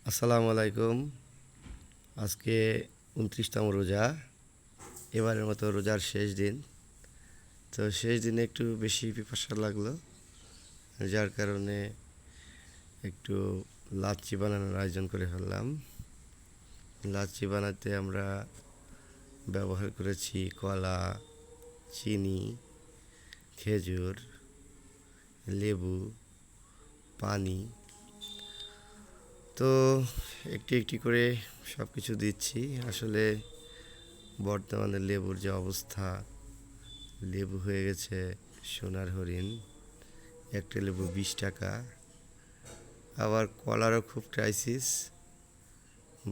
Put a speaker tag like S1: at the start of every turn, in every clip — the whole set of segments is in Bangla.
S1: আসসালামু আলাইকুম। আজকে ২৯তম রোজা, এবারের মতো রোজার শেষ দিন। তো শেষ দিনে একটু বেশি পিপাসা লাগলো, যার কারণে একটু লাচ্ছি বানানোর আয়োজন করে ফেললাম। লাচ্ছি বানাতে আমরা ব্যবহার করেছি কলা, চিনি, খেজুর, লেবু, পানি। তো একটি একটি করে সব কিছু দিচ্ছি। আসলে বর্তমানে লেবুর যে অবস্থা, লেবু হয়ে গেছে সোনার হরিণ। একটা লেবু 20 টাকা। আবার কলারও খুব ক্রাইসিস,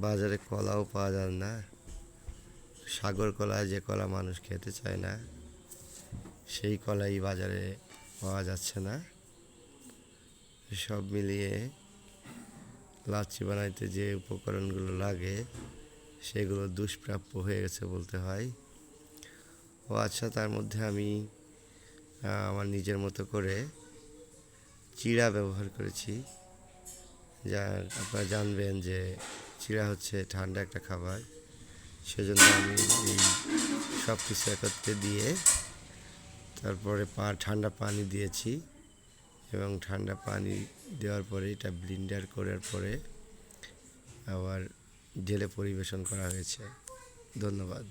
S1: বাজারে কলাও পাওয়া যায় না। সাগর কলা, যে কলা মানুষ খেতে চায় না, সেই কলাই বাজারে পাওয়া যাচ্ছে না। সব মিলিয়ে লাচ্ছি বানাইতে যে উপকরণগুলো লাগে সেগুলো দুষ্প্রাপ্য হয়ে গেছে বলতে হয়। আচ্ছা, তার মধ্যে আমি আমার নিজের মতো করে চিড়া ব্যবহার করেছি। যা আপনারা জানবেন যে চিড়া হচ্ছে ঠান্ডা একটা খাবার, সেজন্য আমি এই সব কিছু একত্রে দিয়ে তারপরে ঠান্ডা পানি দিয়েছি, এবং ঠান্ডা পানি দেওয়ার পরে এটা ব্লেন্ডার করার পরে আবার ঢেলে পরিবেশন করা হয়েছে। ধন্যবাদ।